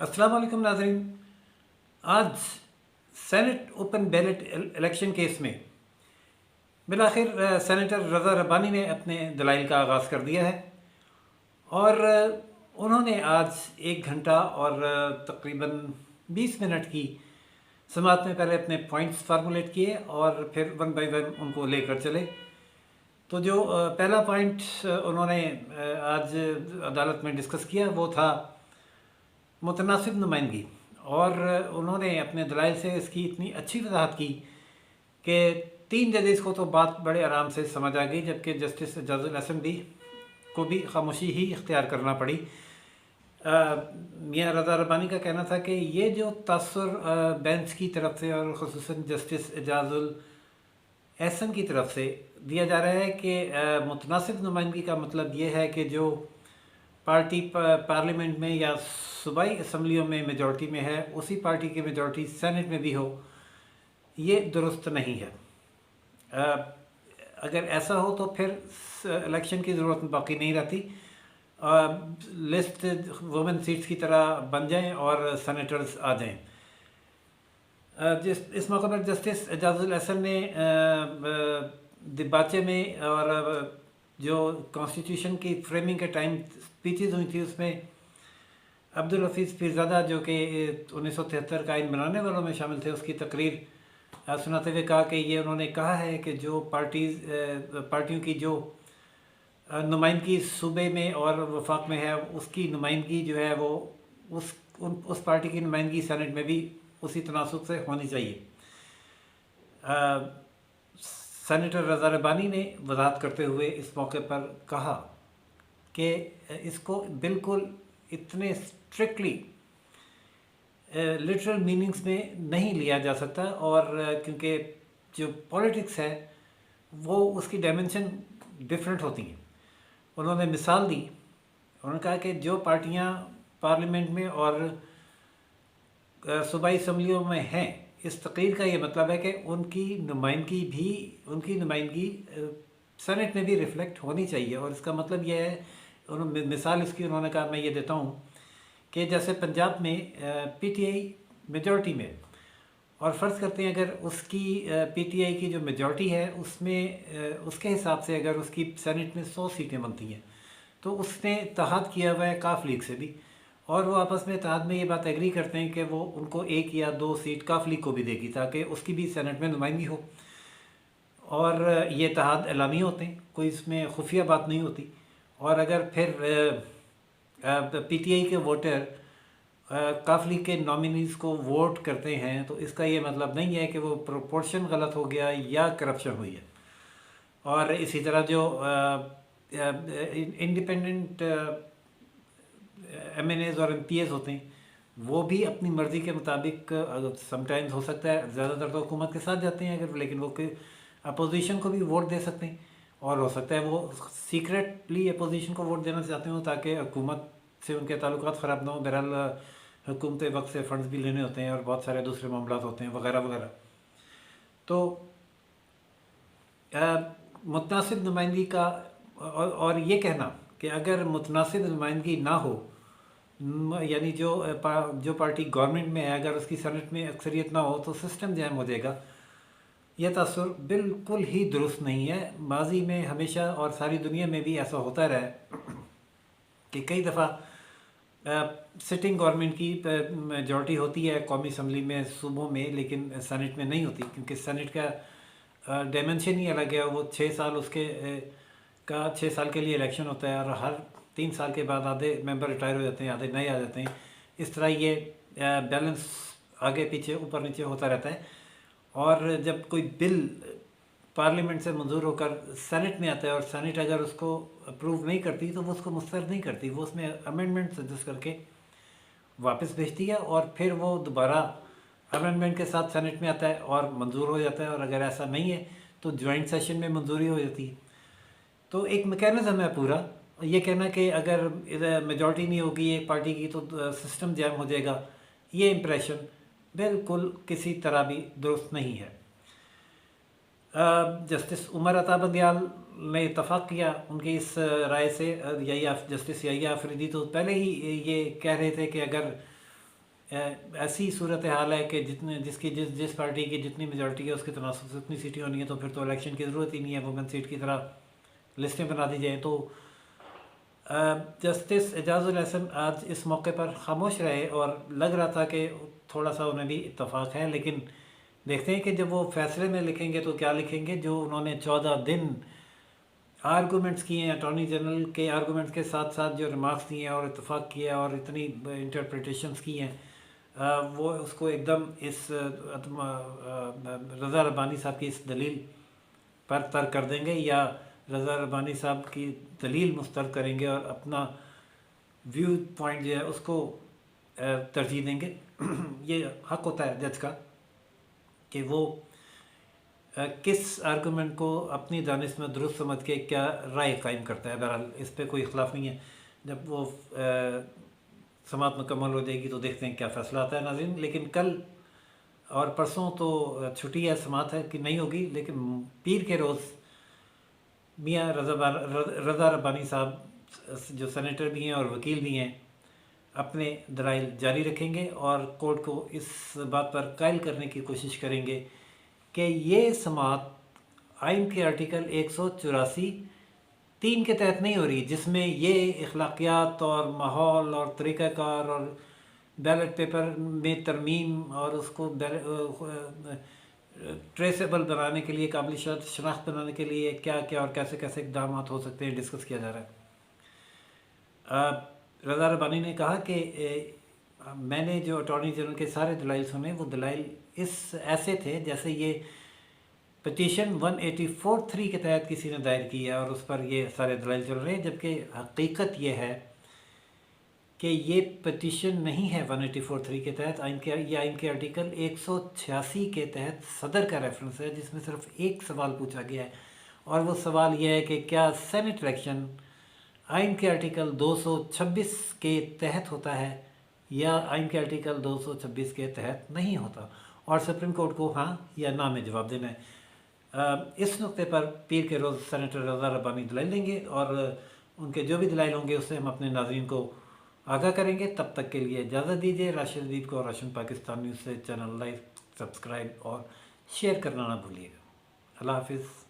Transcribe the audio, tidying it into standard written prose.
अस्सलाम वालेकुम नाज़रीन। आज senate open ballot election case में बिलाखिर सेनेटर रज़ा रब्बानी ने अपने दलाइल का आगाज़ कर दिया है और उन्होंने आज 1 घंटा और तकरीबन 20 मिनट की समाअत में पहले अपने पॉइंट्स फार्मूलेट किए और फिर वन बाय वन उनको लेकर चले। तो जो पहला पॉइंट उन्होंने आज अदालत में डिस्कस किया वो था मुतनासिब नुमाइंदगी, और उन्होंने अपने दलाइल से इसकी इतनी अच्छी वजाहत की कि 3 जजेस को तो बात बड़े आराम से समझ आ गई, जबकि जस्टिस एजाजुल हसन भी को भी खामोशी ही इख्तियार करना पड़ी। मियाँ रज़ा रब्बानी का कहना था कि ये जो तासुर बेंच की तरफ से और ख़ुसूसन जस्टिस एजाजुल एहसन की तरफ से दिया जा रहा है कि मुतनासिब नुमाइंदगी का मतलब ये है कि जो पार्टी पार्लियामेंट में या सूबाई असम्बलियों में मेजॉरिटी में है उसी पार्टी की मेजॉरिटी सेनेट में भी हो, ये दुरुस्त नहीं है। अगर ऐसा हो तो फिर इलेक्शन की ज़रूरत बाकी नहीं रहती। लिस्ट वुमेन सीट्स की तरह बन जाएं और सेनेटर्स आ जाएं। इस मौके पर जस्टिस एजाजुल हसन ने दिबाचे में और जो कॉन्स्टिट्यूशन की फ्रेमिंग के टाइम स्पीचेस हुई थी उसमें अब्दुल हफीज़ पीरज़ादा जो कि 1973 का आइन बनाने वालों में शामिल थे, उसकी तकरीर सुनाते हुए कहा कि ये उन्होंने कहा है कि जो पार्टियों की जो नुमाइंदगी सूबे में और वफाक में है उसकी नुमाइंदगी जो है वो उस पार्टी की नुमाइंदगी सेनेट में भी उसी तनासुब से होनी चाहिए। सेनेटर रज़ा रब्बानी ने वजाहत करते हुए इस मौके पर कहा कि इसको बिल्कुल इतने स्ट्रिक्टली लिटरल मीनिंग्स में नहीं लिया जा सकता, और क्योंकि जो पॉलिटिक्स है वो उसकी डायमेंशन डिफरेंट होती हैं। उन्होंने मिसाल दी, उन्होंने कहा कि जो पार्टियां पार्लियामेंट में और सूबाई असम्बलियों में हैं, इस तकरीर का ये मतलब है कि उनकी नुमाइंदगी सेनेट में भी रिफ्लेक्ट होनी चाहिए। और इसका मतलब ये है, मिसाल इसकी उन्होंने कहा, मैं ये देता हूँ कि जैसे पंजाब में पीटीआई मेजॉरिटी में, और फ़र्ज़ करते हैं अगर उसकी पीटीआई की जो मेजॉरिटी है उसमें उसके हिसाब से अगर उसकी सेनेट में 100 सीटें बनती हैं तो उसने इत्तेहाद किया हुआ है काफ लीग से भी, और वो आपस में इत्तेहाद में ये बात एग्री करते हैं कि वो उनको 1 या 2 सीट काफ लीग को भी देगी ताकि उसकी भी सेनेट में नुमाइंदगी हो। और ये इत्तेहाद एलामी होते हैं, कोई इसमें खुफिया बात नहीं होती। और अगर फिर पीटीआई के वोटर काफ लीग के नॉमिनीज़ को वोट करते हैं तो इसका ये मतलब नहीं है कि वो प्रोपोर्शन गलत हो गया या करप्शन हुई है। और इसी तरह जो इंडिपेंडेंट एमएनएज और एमपीएस होते हैं वो भी अपनी मर्ज़ी के मुताबिक समटाइम्स हो सकता है, ज़्यादातर तो हुकूमत के साथ जाते हैं अगर, लेकिन वो अपोजिशन को भी वोट दे सकते हैं, और हो सकता है वो सीक्रेटली अपोजिशन को वोट देना चाहते हो ताकि हुकूमत से उनके ताल्लुकात ख़राब ना हो। बहरहाल हुकूमत वक्त से फ़ंड्स भी लेने होते हैं और बहुत सारे दूसरे मामला होते हैं वगैरह वगैरह। तो मुतनासिब नुमाइंदगी का और ये कहना कि अगर मुतनासिब नुमाइंदगी ना हो, यानी जो पार्टी गवर्नमेंट में है अगर उसकी सेनेट में अक्सरियत ना हो तो सिस्टम जैम हो जाएगा, यह तासुर बिल्कुल ही दुरुस्त नहीं है। माजी में हमेशा और सारी दुनिया में भी ऐसा होता रहा है कि कई दफ़ा सिटिंग गवर्नमेंट की मेजॉरिटी होती है कौमी असम्बली में, सूबों में, लेकिन सेनेट में नहीं होती, क्योंकि सेनेट का डायमेंशन ही अलग है। वो 6 साल उसके 6 साल के लिए इलेक्शन होता है, और हर 3 साल के बाद आधे मेंबर रिटायर हो जाते हैं, आधे नए आ जाते हैं। इस तरह ये बैलेंस आगे पीछे ऊपर नीचे होता रहता है। और जब कोई बिल पार्लियामेंट से मंजूर होकर सेनेट में आता है और सेनेट अगर उसको अप्रूव नहीं करती तो वो उसको मुस्तरद नहीं करती, वो उसमें अमेंडमेंट सजेस्ट करके वापस भेजती है, और फिर वो दोबारा अमेंडमेंट के साथ सेनेट में आता है और मंजूर हो जाता है। और अगर ऐसा नहीं है तो जॉइंट सेशन में मंजूरी हो जाती है। तो एक मैकेनिज़्म है पूरा। ये कहना कि अगर मेजॉरिटी नहीं होगी एक पार्टी की तो सिस्टम जैम हो जाएगा, ये इम्प्रेशन बिल्कुल किसी तरह भी दुरुस्त नहीं है। जस्टिस उमर अता बंदियाल ने इतफ़ाक़ किया उनकी इस राय से। जस्टिस याहिया अफरीदी तो पहले ही ये कह रहे थे कि अगर ایسی صورت حال ہے کہ جس پارٹی کی جتنی میجورٹی ہے اس کے تناسب سے اتنی سیٹیں ہونی ہیں، تو پھر تو الیکشن کی ضرورت ہی نہیں ہے، وومن سیٹ کی طرح لسٹیں بنا دی جائیں۔ تو جسٹس اعجاز الاحسن آج اس موقع پر خاموش رہے، اور لگ رہا تھا کہ تھوڑا سا انہیں بھی اتفاق ہے، لیکن دیکھتے ہیں کہ جب وہ فیصلے میں لکھیں گے تو کیا لکھیں گے۔ جو انہوں نے 14 دن آرگومنٹس کیے ہیں، اٹارنی جنرل کے آرگومنٹس کے ساتھ ساتھ جو ریمارکس دیے ہیں اور اتفاق کیا اور اتنی انٹرپریٹیشنز کی ہیں، وہ اس کو ایک دم اس رضا ربانی صاحب کی اس دلیل پر ترک کر دیں گے، یا رضا ربانی صاحب کی دلیل مسترد کریں گے اور اپنا ویو پوائنٹ جو ہے اس کو ترجیح دیں گے۔ یہ حق ہوتا ہے جج کا کہ وہ کس آرگومنٹ کو اپنی دانش میں درست سمجھ کے کیا رائے قائم کرتا ہے۔ بہرحال اس پہ کوئی اختلاف نہیں ہے۔ جب وہ سماعت مکمل ہو جائے گی تو دیکھتے ہیں کیا فیصلہ آتا ہے ناظرین۔ لیکن کل اور پرسوں تو چھٹی ہے، سماعت ہے کہ نہیں ہوگی، لیکن پیر کے روز میاں رضا ربانی صاحب جو سینیٹر بھی ہیں اور وکیل بھی ہیں اپنے دلائل جاری رکھیں گے، اور کورٹ کو اس بات پر قائل کرنے کی کوشش کریں گے کہ یہ سماعت آئین کے آرٹیکل 184(3) کے تحت نہیں ہو رہی، جس میں یہ اخلاقیات اور ماحول اور طریقہ کار اور بیلٹ پیپر میں ترمیم اور اس کو ٹریسیبل بنانے کے لیے، قابل شناخت بنانے کے لیے کیا کیا اور کیسے کیسے اقدامات ہو سکتے ہیں ڈسکس کیا جا رہا ہے۔ رضا ربانی نے کہا کہ میں نے جو اٹارنی جنرل کے سارے دلائل سنے، وہ دلائل ایسے تھے جیسے یہ پٹیشن 184(3) کے تحت کسی نے دائر کی ہے اور اس پر یہ سارے دلائل چل رہے ہیں، جبکہ حقیقت یہ ہے کہ یہ پٹیشن نہیں ہے 184(3) کے تحت۔ یہ آئین کے آرٹیکل 186 کے تحت صدر کا ریفرنس ہے، جس میں صرف ایک سوال پوچھا گیا ہے، اور وہ سوال یہ ہے کہ کیا سینٹ الیکشن آئین کے آرٹیکل 226 کے تحت ہوتا ہے یا آئین کے آرٹیکل 226 کے تحت نہیں ہوتا، اور سپریم کورٹ کو ہاں یا نہ میں جواب دینا ہے۔ اس نقطے پر پیر کے روز سینیٹر رضا ربانی دلائل دیں گے، اور ان کے جو بھی دلائل ہوں گے اس سے ہم اپنے ناظرین کو آگاہ کریں گے۔ تب تک کے لیے اجازت دیجیے۔ راشد ادیب کو روشن پاکستان نیوز سے چینل لائک، سبسکرائب اور شیئر کرنا نہ بھولیے گا۔ اللہ حافظ۔